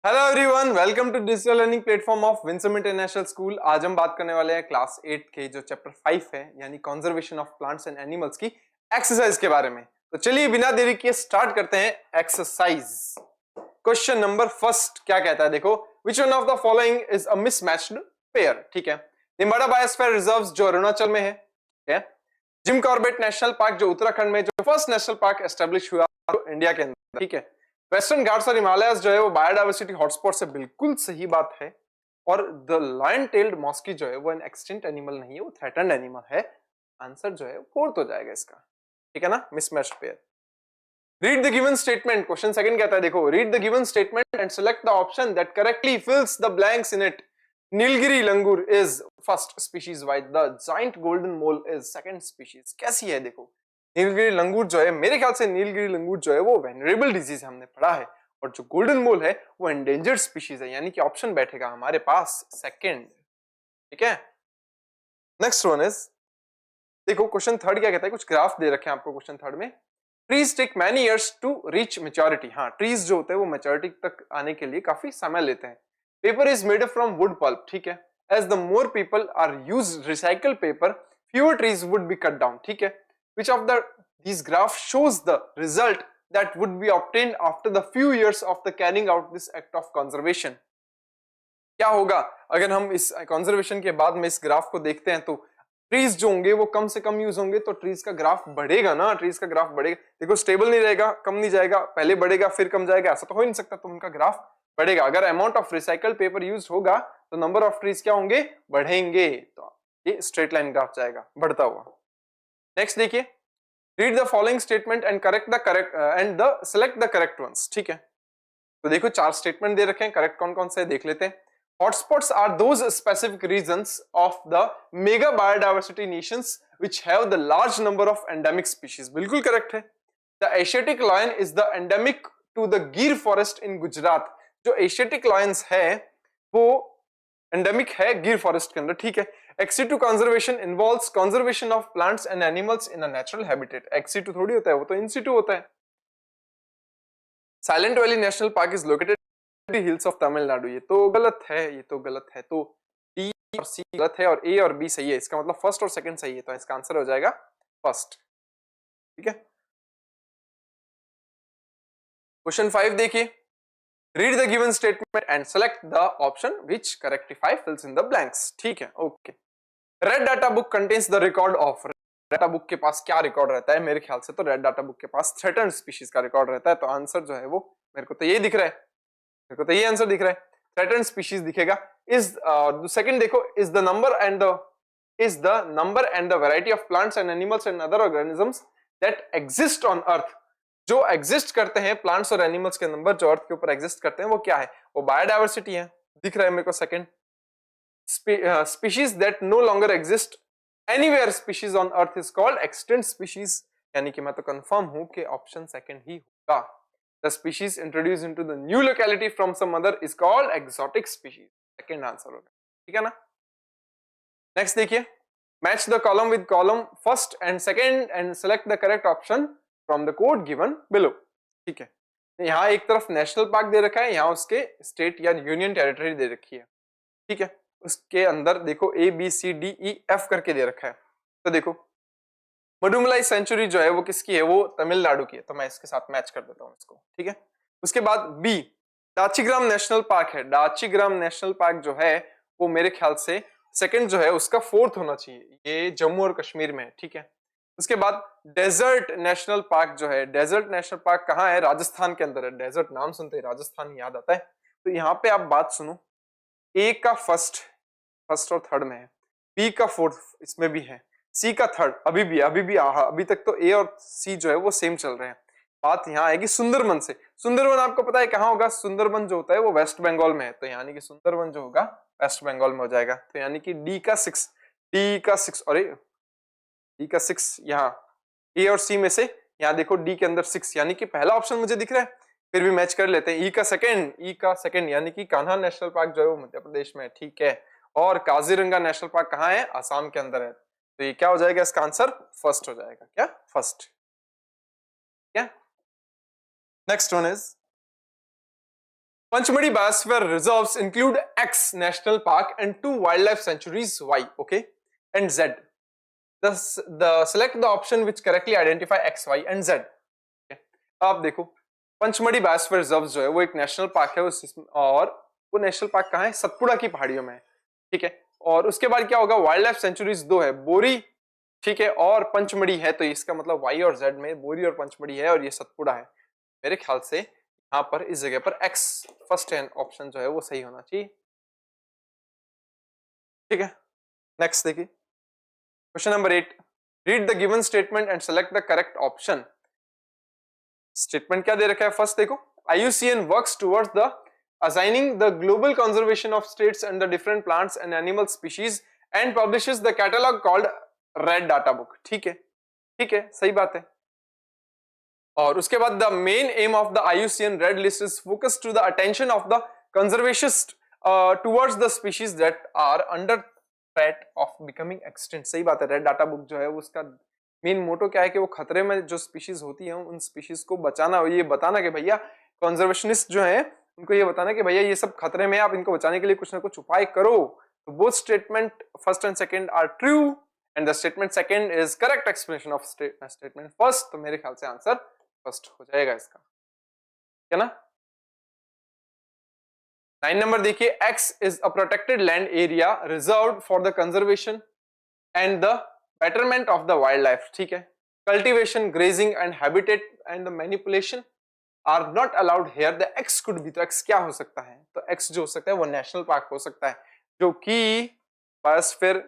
Hello everyone, welcome to digital learning platform of Winsome international school. आज हम बात करने वाले हैं क्लास 8 के जो चैप्टर 5 है यानी conservation of plants and animals की एक्सरसाइज के बारे में। तो चलिए बिना देरी किए स्टार्ट करते हैं एक्सरसाइज। क्वेश्चन नंबर फर्स्ट क्या कहता है, देखो, which one of the following is a mismatched pair. ठीक है, निम्बाड़ा बायोस्फीयर रिजर्व्स जो अरुणाचल में है, ठीक है। जिम कॉर्बेट नेशनल पार्क जो उत्तराखंड में, जो फर्स्ट नेशनल पार्क एस्टेब्लिश हुआ इंडिया के अंदर, ठीक है। वेस्टर्न घाट्स और हिमालयस जो है वो बायोडायवर्सिटी हॉटस्पॉट से बिल्कुल सही बात है। और द लायन टेल्ड मॉस्की जो है वो एन एक्सटिंक्ट एनिमल नहीं है, वो थ्रेटन्ड एनिमल है। आंसर जो है फोर्थ हो जाएगा इसका, ठीक है ना, mismatched pair. Read the given statement, question second कहता है, देखो, read the given statement and select the option that correctly फिल्स the blanks in it. Nilgiri langur is first species wise, the giant golden mole is second species. कैसी है, देखो, नीलगिरी लंगूर जो है, मेरे ख्याल से नीलगिरी लंगूर जो है वो वेनरेबल डिजीज हमने पढ़ा है, और जो गोल्डन मोल है वो एंडेंजर्ड स्पीशीज है, यानी कि ऑप्शन बैठेगा हमारे पास सेकंड, ठीक है। नेक्स्ट वन इज, देखो क्वेश्चन थर्ड क्या कहता है, कुछ ग्राफ दे रखे हैं आपको क्वेश्चन थर्ड में। Trees take many years to reach maturity. हाँ, ट्रीज जो होते हैं वो मेच्योरिटी तक आने के लिए काफी समय लेते हैं। Paper is made from wood pulp, ठीक है। As the more people are use recycle paper, fewer trees would be cut down, ठीक है। Which of the these graph shows the result that would be obtained after the few years of the carrying out this act of conservation। क्या होगा अगर हम इस conservation के बाद में इस ग्राफ को देखते हैं, तो ट्रीज जो होंगे वो कम से कम यूज होंगे, तो ट्रीज का ग्राफ बढ़ेगा ना, ट्रीज का ग्राफ बढ़ेगा। देखो, स्टेबल नहीं रहेगा, कम नहीं जाएगा, पहले बढ़ेगा फिर कम जाएगा, ऐसा तो हो ही नहीं सकता, तो उनका ग्राफ बढ़ेगा। अगर amount of recycle paper use होगा तो नंबर ऑफ ट्रीज क्या होंगे, बढ़ेंगे। तो ये स्ट्रेट लाइन ग्राफ जाएगा बढ़ता हुआ। नेक्स्ट देखिए, read the following statement and select the correct ones, ठीक है। तो देखो, चार स्टेटमेंट दे रखे हैं, करेक्ट कौन कौन से देख लेते हैं। Hotspots are those specific regions of the mega biodiversity nations which have the large number of endemic species. बिल्कुल करेक्ट है। The Asiatic lion is the endemic to the Gir forest in Gujarat. जो एशियाटिक लायंस है वो endemic है गिर forest के अंदर, ठीक है। Ex situ conservation involves conservation of plants and animals in a natural habitat. Ex situ थोड़ी होता है, वो तो इंसिटू होता है। Silent valley national park is located hills of Tamil Nadu. ये तो गलत है, ये तो गलत है। तो डी और सी गलत है और ए और बी सही है। इसका मतलब फर्स्ट और सेकंड सही है, तो इसका आंसर हो जाएगा फर्स्ट, ठीक है। क्वेश्चन 5 देखिए, read the given statement and select the option which correctly fills in the blanks, ठीक है, okay. Red data book contains the record of. Data book के पास क्या रिकॉर्ड रहता है, मेरे ख्याल से तो रेड डाटा बुक के पास थ्रेटन्ड स्पीशीज का रिकॉर्ड रहता है। तो आंसर जो है वो, मेरे को तो ये दिख रहा है, मेरे को तो ये आंसर दिख रहा है, थ्रेटन्ड स्पीशीज दिखेगा। इज सेकंड देखो, is the number and the variety of plants and animals and other organisms that exist on earth. जो एग्जिस्ट करते हैं प्लांट्स और एनिमल्स के नंबर जो अर्थ के ऊपर एग्जिस्ट करते हैं वो क्या है, वो बायोडायवर्सिटी है, दिख रहा है मेरे को। Second, species that no longer exist anywhere species on earth is called extinct species। यानी कि मैं तो कंफर्म हूं कि ऑप्शन सेकंड ही होगा। The species introduced into the new locality from some other is called exotic species। Second answer होगा, ठीक है ना। नेक्स्ट देखिए, match the column with column first and second and select the correct option from the code given below, ठीक है। यहाँ एक तरफ नेशनल पार्क दे रखा है, यहाँ उसके स्टेट या यूनियन टेरिटरी दे रखी है, ठीक है। उसके अंदर देखो A B C D E F करके दे रखा है। तो देखो, मडुमलाई सेंचुरी जो है वो किसकी है, वो तमिलनाडु की है, तो मैं इसके साथ मैच कर देता हूँ इसको, ठीक है। उसके बाद बी, दाचीग्राम नेशनल पार्क है। दाचीग्राम नेशनल पार्क जो है वो मेरे ख्याल से सेकंड जो है उसका फोर्थ होना चाहिए, ये जम्मू और कश्मीर में है, ठीक है। उसके बाद डेजर्ट नेशनल पार्क जो है, डेजर्ट नेशनल पार्क कहाँ है, राजस्थान के अंदर है। डेजर्ट नाम सुनते ही राजस्थान याद आता है। तो यहाँ पे आप बात सुनो, ए का फर्स्ट और थर्ड में है, बी का फोर्थ इसमें भी है, सी का थर्ड अभी तक तो ए और सी जो है वो सेम चल रहे हैं। बात यहाँ आएगी सुंदरबन से। सुंदरबन आपको पता है कहाँ होगा, सुंदरबन जो होता है वो वेस्ट बंगाल में है, तो यानी कि सुंदरबन जो होगा वेस्ट बंगाल में हो जाएगा। तो यानी कि डी का सिक्स और डी का सिक्स, यहाँ ए और सी में से यहाँ देखो डी के अंदर सिक्स, यानी कि पहला ऑप्शन मुझे दिख रहा है, फिर भी मैच कर लेते हैं। ई का सेकंड यानी कि कान्हा नेशनल पार्क जो है वो मध्य प्रदेश में है, ठीक है। और काजीरंगा नेशनल पार्क कहाँ है, आसाम के अंदर है। तो ये क्या हो जाएगा, इसका आंसर फर्स्ट हो जाएगा, क्या, फर्स्ट, क्या। Next one is, Panchmadi Biosphere Reserves include X National Park and 2 wildlife sanctuaries Y, okay, and Z. Select the option which correctly identify X, Y and Z. Okay. आप देखो Pachmarhi biosphere reserve जो है वो एक national park है और वो national park कहाँ है? सतपुड़ा की पहाड़ियों में है, ठीक है। और उसके बाद क्या होगा? वाइल्ड लाइफ सेंचुरीज दो है, बोरी, ठीक है, और पंचमढ़ी है। तो इसका मतलब वाई और जेड में बोरी और पंचमढ़ी है और ये सतपुड़ा है। मेरे ख्याल से यहाँ पर इस जगह पर एक्स फर्स्ट हैंड ऑप्शन जो है वो सही होना चाहिए, ठीक है। नेक्स्ट देखिए question number 8, read the given statement and select the correct option. Statement क्या दे रखा है? फर्स्ट देखो, IUCN works towards the assigning the global conservation of states and the different plants and animal species and publishes the catalog called Red Data Book, ठीक है, ठीक है, सही बात है। और उसके बाद the main aim of the IUCN red list is focus to the attention of the conservationist towards the species that are under threat of becoming extinct, सही बात है। रेड डाटा बुक जो है वो उसका मेन मोटो क्या है कि वो खतरे में जो स्पीशीज होती हैं उन स्पीशीज को बचाना और ये बताना कि भैया कंजर्वेशनिस्ट जो है उनको ये बताना कि भैया ये सब खतरे में, आप इनको बचाने के लिए कुछ ना कुछ उपाय करो। तो both statement first and second are true and the statement second is correct explanation of statement first. तो मेरे ख्याल से आंसर फर्स्ट हो जाएगा इसका, है ना। 9 नंबर देखिए, X is a protected land area reserved for the conservation and the betterment of the wildlife, ठीक है। Cultivation, grazing and habitat and the manipulation are not allowed here. The X could be, तो X क्या हो सकता है? तो X जो हो सकता है वो नेशनल पार्क हो सकता है जो कि बायोस्फीयर,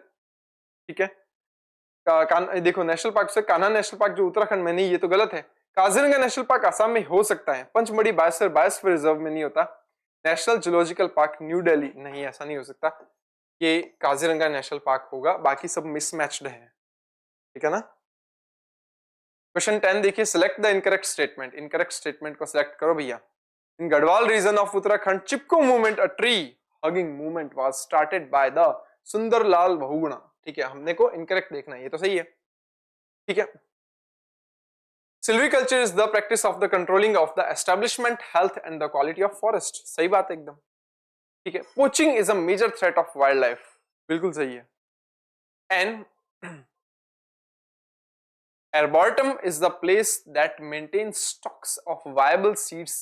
ठीक है। देखो नेशनल पार्क से कान्हा नेशनल पार्क जो उत्तराखंड में नहीं, ये तो गलत है। काजीरंगा नेशनल पार्क असम में हो सकता है, पंचमढ़ी बायोस्फीयर रिजर्व में नहीं होता। National zoological park new Delhi, नहीं ऐसा नहीं हो सकता, ये काजीरंगा नेशनल पार्क होगा, बाकी सब मिसमैच्ड है, ठीक है ना। क्वेश्चन 10 देखिए, select the incorrect statement. Incorrect statement को सिलेक्ट करो भैया। In Garhwal region of Uttarakhand Chipko movement, a tree hugging movement was started by the Sunderlal Bahuguna, ठीक है। हमने को इनकरेक्ट देखना है, ये तो सही है, ठीक है। Silviculture is the practice of the controlling of the establishment, health and the quality of forest, सही बात है एकदम, ठीक है। Poaching is a major threat of wild life, बिल्कुल सही है। And arboretum is the place that maintains stocks of viable seeds,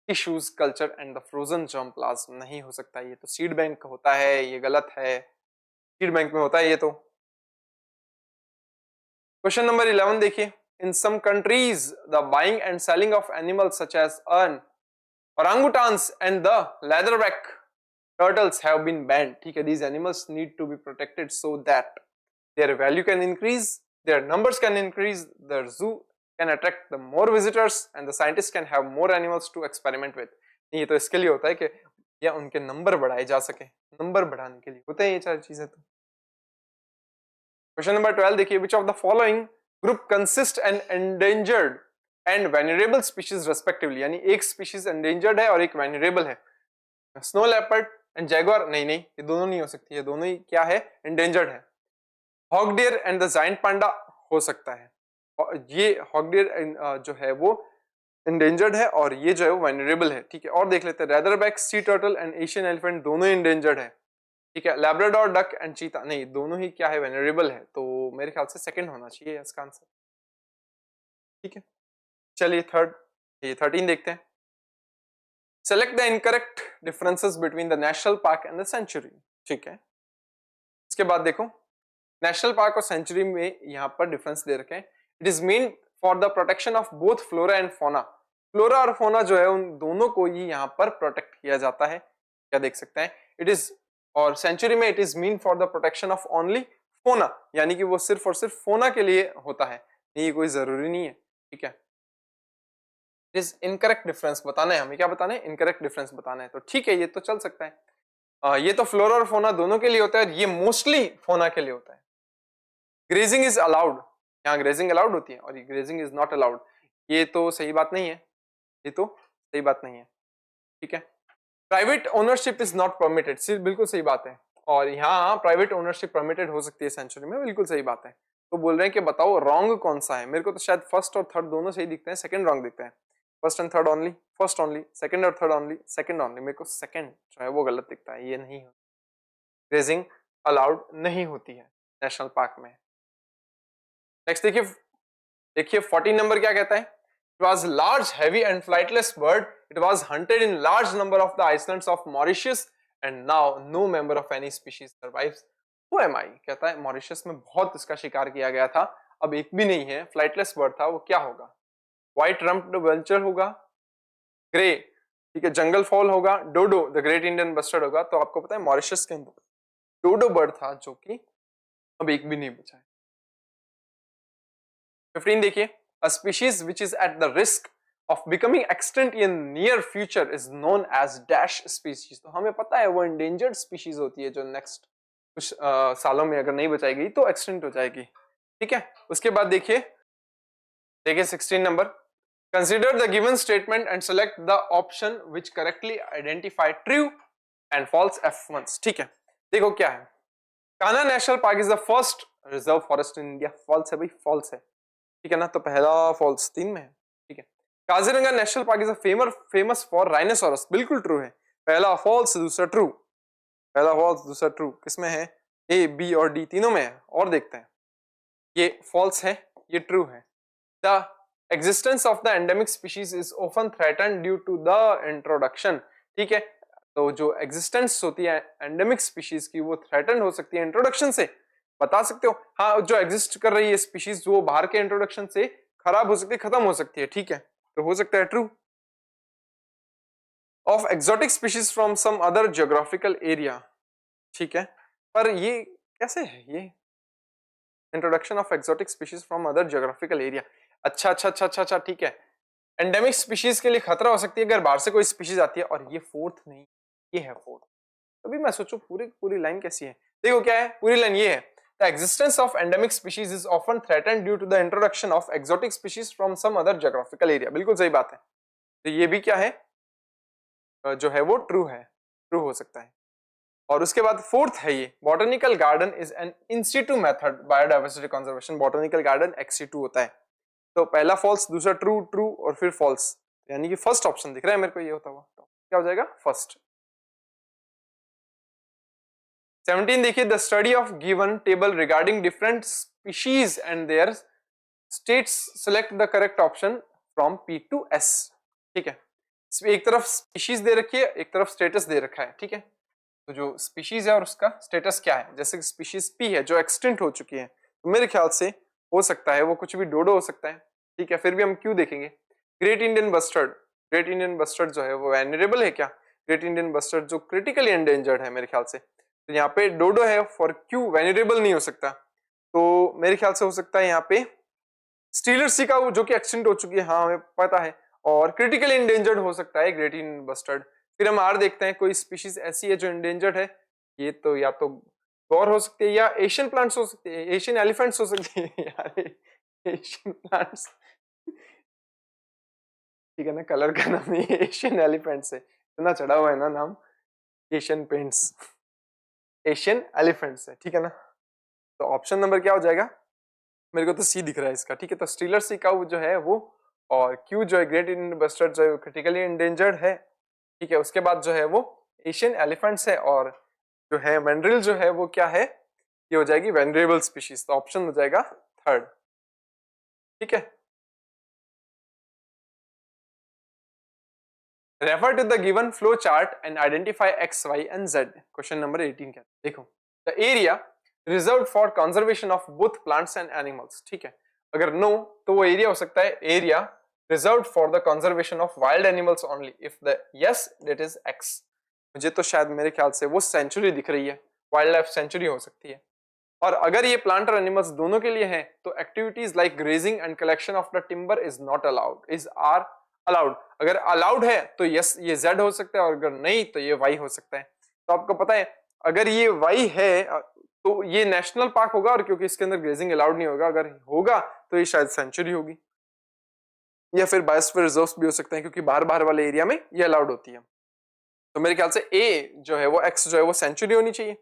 tissues, culture and the frozen germplasm, नहीं हो सकता, ये तो सीड बैंक होता है, ये गलत है, सीड बैंक में होता है ये तो। क्वेश्चन नंबर 11 देखिए, in some countries the buying and selling of animals such as orangutans and the leatherback turtles have been banned, ठीक है। These animals need to be protected so that their value can increase, their numbers can increase, the zoo can attract the more visitors and the scientists can have more animals to experiment with। ये तो इसके लिए होता है कि या उनके number बढ़ाए जा सके, नंबर बढ़ाने के लिए होते हैं ये चार चीजें। तो क्वेश्चन नंबर 12 देखिए, which of the following group consist an endangered and vulnerable species respectively, यानी एक स्पीशीज endangered है और एक vulnerable है। स्नो लेपर्ड एंड जैगुआर, नहीं नहीं ये दोनों नहीं हो सकती, ये दोनों ही क्या है? endangered है। Hog deer and the giant panda हो सकता है, और ये हॉग डियर जो है वो endangered है और ये जो है वो vulnerable है, ठीक है। और देख लेते हैं, leatherback, sea turtle and Asian elephant दोनों ही endangered है, ठीक है। लैब्राडोर डक एंड चीता, नहीं दोनों ही क्या है? वेनरेबल है। तो मेरे ख्याल से सेकंड होना चाहिए इसका आंसर, ठीक है। चलिए थर्ड, ये 13 देखते हैं। Select the incorrect differences between the national park and the sanctuary, ठीक है। इसके बाद देखो, नेशनल पार्क और सेंचुरी में यहाँ पर डिफरेंस दे रखे हैं। It is mean for the protection of both flora and fauna, flora और फोना जो है उन दोनों को ही यहाँ पर प्रोटेक्ट किया जाता है, क्या देख सकते हैं। इट इज, और सेंचुरी में it is mean for the protection of only फोना, यानी कि वो सिर्फ और सिर्फ फोना के लिए होता है, ये कोई जरूरी नहीं है, ठीक है। इट इज इनकरेक्ट डिफरेंस बताना है हमें, क्या बताना है? इनकरेक्ट डिफरेंस बताना है, तो ठीक है ये तो चल सकता है। ये तो फ्लोरा और फोना दोनों के लिए होता है, ये मोस्टली फोना के लिए होता है। ग्रेजिंग इज अलाउड, यहाँ ग्रेजिंग अलाउड होती है और ये ग्रेजिंग इज नॉट अलाउड, ये तो सही बात नहीं है, ये तो सही बात नहीं है, ठीक है। Private ownership is not permitted, सिर्फ बिल्कुल सही बात है, और यहाँ प्राइवेट ओनरशिप परमिटेड हो सकती है सेंचुरी में, बिल्कुल सही बात है। तो बोल रहे हैं कि बताओ रॉन्ग कौन सा है? मेरे को तो शायद फर्स्ट और थर्ड दोनों सही दिखते हैं, सेकंड रॉन्ग दिखता है। First and third only, first only, second और थर्ड ओनली, सेकंड ओनली। मेरे को सेकंड जो है वो गलत दिखता है, ये नहीं, ग्रेजिंग अलाउड नहीं होती है नेशनल पार्क में। नेक्स्ट देखिए, देखिए 14 नंबर क्या कहता है, it was large heavy and flightless bird, it was hunted in large number of the islands of Mauritius and now no member of any species survives. Who am I, कहता है Mauritius में बहुत इसका शिकार किया गया था, अब एक भी नहीं है, फ्लाइटलेस बर्ड था, वो क्या होगा, व्हाइट रम्प्ड वल्चर होगा, ग्रे, ठीक है, जंगल फॉल होगा, डोडो द ग्रेट इंडियन बस्टर्ड होगा। तो आपको पता है मॉरिशस के अंदर डोडो बर्ड था जो कि अब एक भी नहीं बचा है। 15 देखिए, a species which is at the risk of becoming extinct in near future is known as dash species। तो हमें पता है वो endangered species होती है जो नेक्स्ट कुछ सालों में अगर नहीं बचाई गई तो एक्सटिंक्ट हो जाएगी, ठीक है। उसके बाद देखिए, देखिए 16 नंबर, consider the given statement and select the option which correctly identify true and false F1। ठीक है, देखो क्या है, Kanha national park is the first reserve forest in India, false है भाई, फॉल्स है, ठीक है ना, तो पहला फॉल्स 3 में है, ठीक है। Kaziranga national park is a famous for rhinoceros, बिल्कुल ट्रू है, पहला फॉल्स दूसरा ट्रू, पहला फॉल्स दूसरा ट्रू, किसमें है, ए बी और डी तीनों में है। और देखते हैं, ये फॉल्स है, ये ट्रू है। The existence of the endemic species is often threatened due to the introduction, ठीक है, तो जो एग्जिस्टेंस होती है एंडेमिक स्पीशीज की वो थ्रेटन्ड हो सकती है इंट्रोडक्शन से, बता सकते हो, हाँ जो एग्जिस्ट कर रही है स्पीशीज वो बाहर के इंट्रोडक्शन से खराब हो सकती है, खत्म हो सकती है, ठीक है, तो हो सकता है true. Of exotic species from some other geographical area, ठीक है, पर ये कैसे है, ये introduction of exotic species from other geographical area, अच्छा अच्छा अच्छा अच्छा अच्छा, ठीक है, एंडेमिक स्पीशीज के लिए खतरा हो सकती है अगर बाहर से कोई स्पीशीज आती है, और ये फोर्थ नहीं, ये है फोर्थ। अभी मैं सोचू पूरी पूरी लाइन कैसी है, देखो क्या है, पूरी लाइन ये है, the existence of endemic species is often threatened due to the introduction of exotic species from some other geographical area, बिल्कुल सही बात है, तो ये भी क्या है, जो है वो ट्रू है, ट्रू हो सकता है। और उसके बाद फोर्थ है ये, botanical garden is an in situ method biodiversity conservation, botanical garden XC2 होता है, तो पहला फॉल्स दूसरा ट्रू, ट्रू और फिर फॉल्स, यानी कि फर्स्ट ऑप्शन दिख रहा है मेरे को ये होता हुआ, तो क्या हो जाएगा, फर्स्ट। 17 देखिए, the study of given table regarding different species and their status, select the correct option from P to S, ठीक है, एक तरफ स्पीशीज दे रखी है, एक तरफ स्टेटस दे रखा है, ठीक है, तो जो स्पीशीज है और उसका स्टेटस क्या है, जैसे स्पीशीज P है जो एक्सटिंक्ट हो चुकी है, तो मेरे ख्याल से हो सकता है वो कुछ भी डोडो हो सकता है, ठीक है, फिर भी हम क्यों देखेंगे। Great Indian bustard, great Indian bustard जो है वो वेनरेबल है क्या, ग्रेट इंडियन बस्टर्ड जो क्रिटिकली एंडेंजर्ड है मेरे ख्याल से, तो यहाँ पे डोडो है, फॉर क्यों वेनरेबल नहीं हो सकता, तो मेरे ख्याल से हो सकता है यहाँ पे स्टीलर सी का जो कि एक्सटिंक्ट हो चुकी है, हाँ हमें पता है, और क्रिटिकली इंडेंजर्ड हो सकता है ग्रेट इंडियन बस्टर्ड। फिर हम आर देखते हैं, कोई स्पीशीज ऐसी है जो इंडेंजर्ड है, ये तो या तो गौर हो सकती है या एशियन प्लांट्स हो सकते हैं, एशियन एलिफेंट्स हो सकती है यार, एशियन प्लांट्स, ठीक है ना, कलर का नाम ये एशियन एलिफेंट्स है, इतना चढ़ा हुआ है ना नाम, एशियन पेंट्स, एशियन एलिफेंट्स है, ठीक है ना, तो ऑप्शन नंबर क्या हो जाएगा, मेरे को तो सी दिख रहा है इसका, ठीक है, तो स्टीलर सी काउ जो है वो, और क्यू जो है ग्रेट इंडियन बस्टर्ड जो है क्रिटिकली इंडेंजर्ड है, ठीक है, उसके बाद जो है वो एशियन एलिफेंट्स है, और जो है वेनरिल जो है वो क्या है, ये हो जाएगी वेनरेबल स्पीशीज, तो ऑप्शन हो जाएगा थर्ड, ठीक है। Refer to the given flow chart and identify X Y and Z, question number 18 क्या, देखो, the area reserved for conservation of both plants and animals, ठीक है, अगर नो तो वो एरिया हो सकता है area reserved for the conservation of wild animals only, if the yes that is x, मुझे तो शायद मेरे ख्याल से वो सेंचुरी दिख रही है, वाइल्ड लाइफ सेंचुरी हो सकती है, और अगर ये प्लांट और एनिमल्स दोनों के लिए है तो activities like grazing and collection of the timber is not allowed, is are allowed, अगर अलाउड है तो यस ये जेड हो सकता है, और अगर नहीं तो ये वाई हो सकता है। तो आपको पता है अगर ये वाई है तो ये नेशनल पार्क होगा, और क्योंकि इसके अंदर ग्रेजिंग अलाउड नहीं होगा, अगर होगा तो ये शायद सेंचुरी होगी, या फिर बायोस्फीयर रिजर्व्स भी हो सकते हैं, क्योंकि बाहर बाहर वाले एरिया में ये अलाउड होती है। तो मेरे ख्याल से ए जो है वो एक्स जो है वो सेंचुरी होनी चाहिए,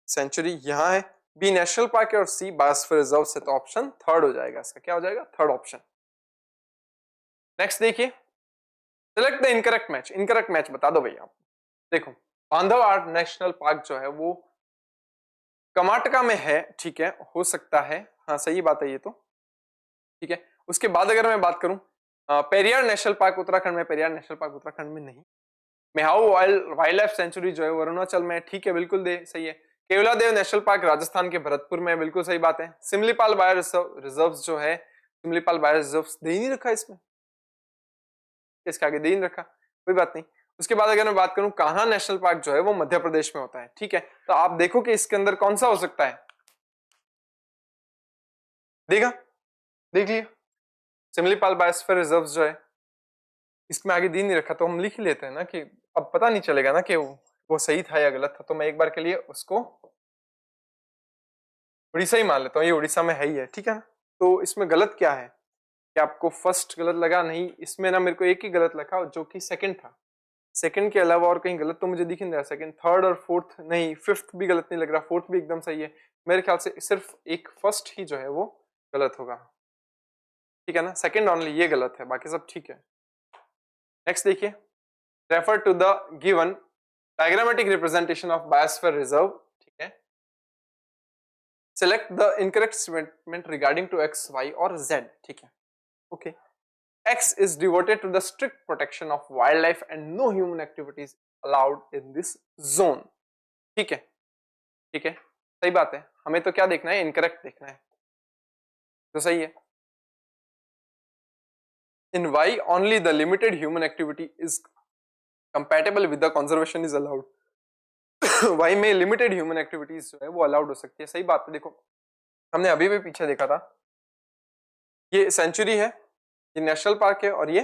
सेंचुरी यहाँ है, बी नेशनल पार्क है, और सी बायोस्फीयर रिजर्व से, तो ऑप्शन थर्ड हो जाएगा इसका, क्या हो जाएगा, थर्ड ऑप्शन। नेक्स्ट देखिए, सिलेक्ट द इनकरेक्ट मैच बता दो भैया आप। देखो बांधववाड़ नेशनल पार्क जो है वो कर्नाटका में है, ठीक है, हो सकता है, हाँ सही बात है ये तो, ठीक है। उसके बाद अगर मैं बात करूं पेरियार नेशनल पार्क उत्तराखंड में, पेरियार नेशनल पार्क उत्तराखंड में नहीं। मेहाऊ वाइल्ड लाइफ सेंचुरी जो है वो अरुणाचल में, ठीक है, बिल्कुल दे सही है। केवलादेव नेशनल पार्क राजस्थान के भरतपुर में, बिल्कुल सही बात है। सिमलीपाल बायो रिजर्व जो है, सिमलीपाल बायो रिजर्व दे ही नहीं रखा इसमें, इसके आगे दे ही नहीं रखा, कोई बात नहीं। उसके बाद अगर मैं बात करूं कान्हा नेशनल पार्क जो है वो मध्य प्रदेश में होता है, ठीक है। तो आप देखो कि इसके अंदर कौन सा हो सकता है, देखा, देख लिया, सिमलीपाल बायोस्फीयर रिजर्व जो है इसमें आगे दी नहीं रखा, तो हम लिख ही लेते हैं ना कि अब पता नहीं चलेगा ना कि वो सही था या गलत था, तो मैं एक बार के लिए उसको उड़ीसा ही मान लेता हूँ, ये उड़ीसा में है ही है, ठीक है ना। तो इसमें गलत क्या है कि आपको फर्स्ट गलत लगा, नहीं इसमें ना मेरे को एक ही गलत लगा जो कि सेकंड था। सेकंड के अलावा और कहीं गलत तो मुझे दिख नहीं रहा, सेकंड थर्ड और फोर्थ नहीं, फिफ्थ भी गलत नहीं लग रहा, फोर्थ भी एकदम सही है। मेरे ख्याल से सिर्फ एक फर्स्ट ही जो है वो गलत होगा, ठीक है ना, सेकंड ओनली ये गलत है, बाकी सब ठीक है। नेक्स्ट देखिए, refer to the given diagrammatic representation of biosphere reserve, ठीक है। Select the incorrect statement regarding to X Y और जेड, ठीक है, okay. X is devoted to the strict protection of wildlife and no human activities allowed in this zone, ठीक है, ठीक है, सही बात है। हमें तो क्या देखना है, इनकरेक्ट देखना है, तो सही है। In Y only the limited human activity is compatible with the conservation is allowed. Y में लिमिटेड ह्यूमन एक्टिविटीज जो है वो अलाउड हो सकती है, सही बात है। देखो हमने अभी भी पीछे देखा था, ये सेंचुरी है, ये नेशनल पार्क है और ये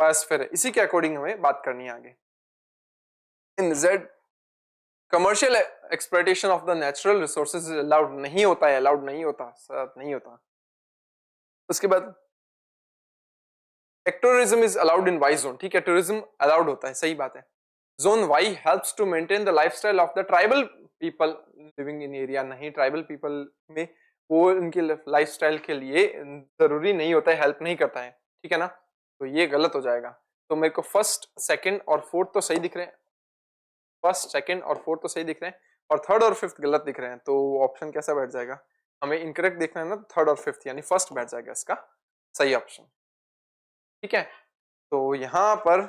बायोस्फीयर है, इसी के अकॉर्डिंग हमें बात करनी है आगे। इन जेड commercial exploitation of the natural resources allowed नहीं होता है, अलाउड नहीं होता सर, नहीं होता। उसके बाद tourism is allowed in Y zone, ठीक है, टूरिज्म अलाउड होता है, सही बात है। Zone Y helps to maintain the lifestyle of the tribal people living in area, नहीं ट्राइबल पीपल में वो उनके लाइफस्टाइल के लिए जरूरी नहीं होता है, हेल्प नहीं करता है, ठीक है ना, तो ये गलत हो जाएगा। तो मेरे को फर्स्ट सेकंड और फोर्थ तो सही दिख रहे हैं, फर्स्ट सेकंड और फोर्थ तो सही दिख रहे हैं और थर्ड और फिफ्थ गलत दिख रहे हैं, तो ऑप्शन कैसा बैठ जाएगा, हमें इनकरेक्ट देखना है ना, थर्ड और फिफ्थ यानी फर्स्ट बैठ जाएगा इसका सही ऑप्शन, ठीक है। तो यहाँ पर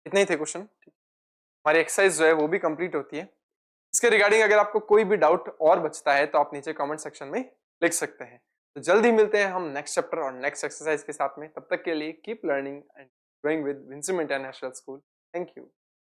इतने ही थे क्वेश्चन, हमारी एक्सरसाइज जो है वो भी कंप्लीट होती है। इसके रिगार्डिंग अगर आपको कोई भी डाउट और बचता है तो आप नीचे कमेंट सेक्शन में लिख सकते हैं। तो जल्द ही मिलते हैं हम नेक्स्ट चैप्टर और नेक्स्ट एक्सरसाइज के साथ में, तब तक के लिए keep learning and growing with Winsome international school. Thank you.